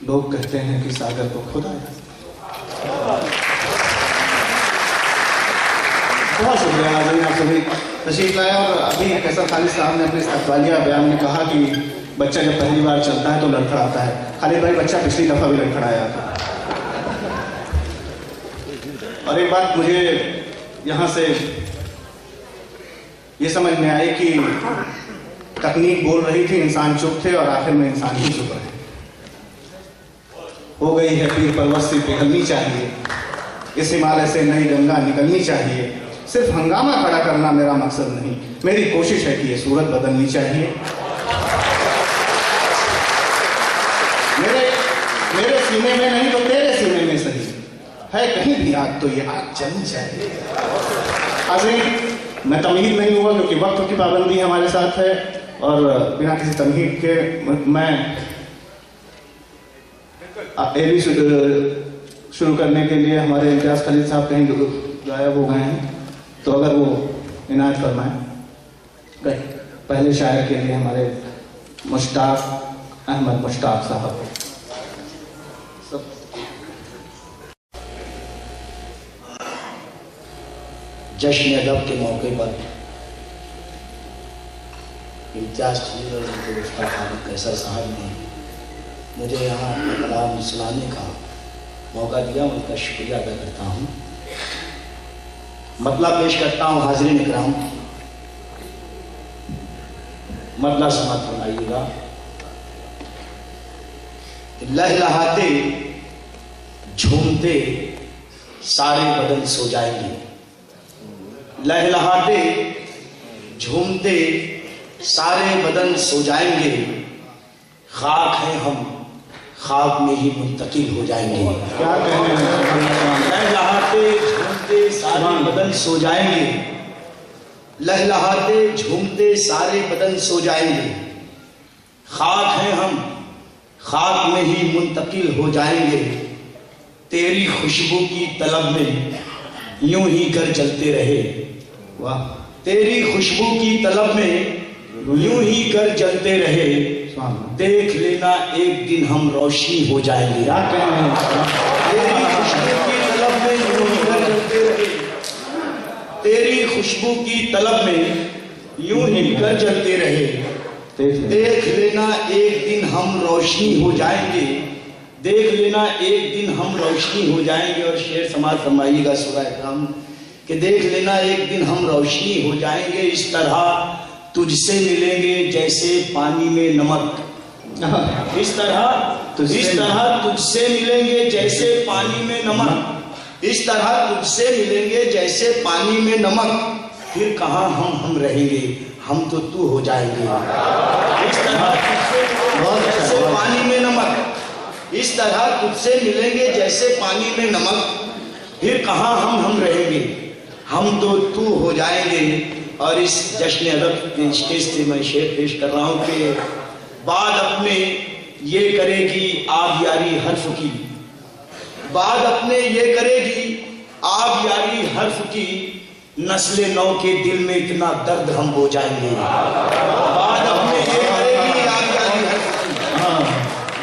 لوگ کہتے ہیں کہ ساگر کو خدا ہے. بہت شکریہ ناظرین، آپ سبھی تشریف لائے. اور ابھی فیصل خالد صاحب نے اپنے استقبالیہ بیان میں کہا کہ بچہ جب پہلی بار چلتا ہے تو لڑکھڑاتا ہے. خالد بھائی، بچہ پچھلی دفعہ بھی لڑکھڑایا تھا. اور ایک بات مجھے یہاں سے یہ سمجھ میں آئی کہ تکنیک بول رہی تھی، انسان چپ تھے، اور آخر میں انسان ہی چپ رہے. ہو گئی ہے پیر پروت سے پگھلنی چاہیے، اس ہمالیہ سے نئی گنگا نکلنی چاہیے. صرف ہنگامہ کھڑا کرنا میرا مقصد نہیں، میری کوشش ہے کہ یہ صورت بدلنی چاہیے. میرے سینے میں نہیں تو تیرے سینے میں صحیح ہے کہیں بھی آگ تو یہ آگ جلنی چاہیے. حاضرین، میں تمہید نہیں ہوا کیونکہ وقت کی پابندی ہمارے ساتھ ہے، اور بنا کسی تمہید کے میں ایوی شروع کرنے کے لیے ہمارے امتیاز خالد صاحب کہیں غائب ہو گئے ہیں، تو اگر وہ عنایت فرمائیں پہلے شاعر کے لیے ہمارے مشتاق احمد مشتاق صاحب. جشن ادب کے موقع پر امتیاز خالد اور ان کے استاد قیصر صاحب نے مجھے یہاں اپنا کلام سنانے کا موقع دیا، ان کا شکریہ ادا کرتا ہوں. مطلب پیش کرتا ہوں حاضرین اکرام، مطلب سماعت فرمائیے گا. لہلہاتے جھومتے سارے بدن سو جائیں گے. لہلہاتے جھومتے سارے بدن سو جائیں گے. خاک ہیں ہم، خاک میں ہی منتقل ہو جائیں گے. لہلہاتے جھومتے سارے بدن سو جائیں گے. لہلہاتے جھومتے سارے بدن سو جائیں گے. خاک ہیں ہم، خاک میں ہی منتقل ہو جائیں گے. تیری خوشبو کی طلب میں یوں ہی گر جلتے رہے. واہ! تیری خوشبو کی طلب میں یوں ہی گر جلتے رہے. دیکھ لینا ایک دن ہم روشنی ہو جائیں گے. تیری خوشبو کی طلب میں یوں ہی گر جلتے رہے. تیری خوشبو کی طلب میں یوں ہی گر جلتے رہے. دیکھ لینا ایک دن ہم روشنی ہو جائیں گے. دیکھ لینا ایک دن ہم روشنی ہو جائیں گے. اور شعر سماعت فرمائیے گا سورہ اکرام کہ دیکھ لینا ایک دن ہم روشنی ہو جائیں گے. اس طرح تجھ سے ملیں گے جیسے پانی میں نمک. اس طرح تجھ سے ملیں گے جیسے پانی میں نمک. اس طرح تجھ سے ملیں گے جیسے پانی میں نمک. پھر کہاں ہم رہیں گے، ہم تو ہو جائیں گے. اس طرح تجھ سے جیسے پانی میں نمک. اس طرح تجھ سے ملیں گے جیسے پانی میں نمک. پھر کہاں ہم رہیں گے، ہم تو ہو جائیں گے. اور اس جشن ادب کے اسٹیج سے میں شعر پیش کر رہا ہوں کہ بات اپنے یہ کرے گی آب یاری حرف کی. بات اپنے یہ کرے گی آب یاری حرف کی. نسل نو کے دل میں اتنا درد ہم ہو جائیں گے. بات اپنے یہ کرے گی آب یاری حرف کی.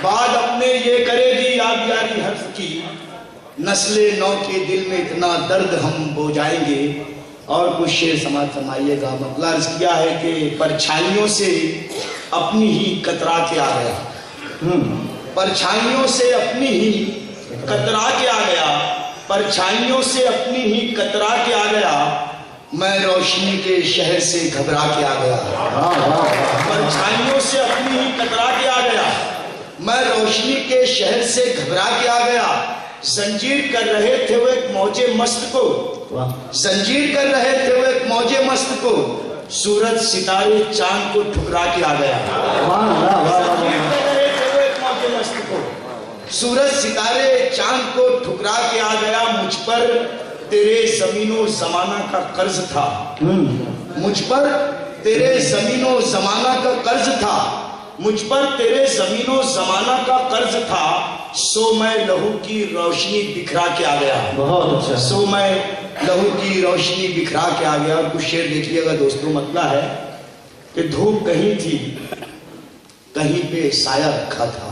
بات اپنے یہ کرے گی آب یاری حرف کی. نسل نو کے دل میں اتنا درد ہم ہو جائیں گے. اور کچھ شعر سماعت فرمائیے گا. مطلب عرض کیا ہے کہ پرچھائیوں سے اپنی ہی کترا کے آ گیا. پرچھائیوں سے اپنی ہی کترا کے آ گیا. پرچھائیوں سے اپنی ہی کترا کے آ گیا. میں روشنی کے شہر سے گھبرا کے آ گیا. پرچھائیوں سے اپنی ہی کترا کے آ گیا. میں روشنی کے شہر سے گھبرا کے آ گیا. زنجیر کر رہے تھے وہ ایک موج مست کو. زنجیر کر رہے تھے وہ ایک موج مست کو. سورج ستارے چاند کو ٹھکرا کے آ گیا. زنجیر کر رہے تھے وہ ایک موج مست کو. سورج ستارے چاند کو ٹھکرا کے آ گیا. مجھ پر تیرے زمین و زمانہ کا قرض تھا. مجھ پر تیرے زمین و زمانہ کا قرض تھا. مجھ پر تیرے زمین و زمانہ کا قرض تھا. سو میں لہو کی روشنی بکھرا کے آ گیا. بہت اچھا. سو میں لہو کی روشنی بکھرا کے آ گیا. اور کچھ شعر دیکھیے گا دوستوں. مطلب ہے کہ دھوپ کہیں تھی، کہیں پہ سایہ رکھا تھا.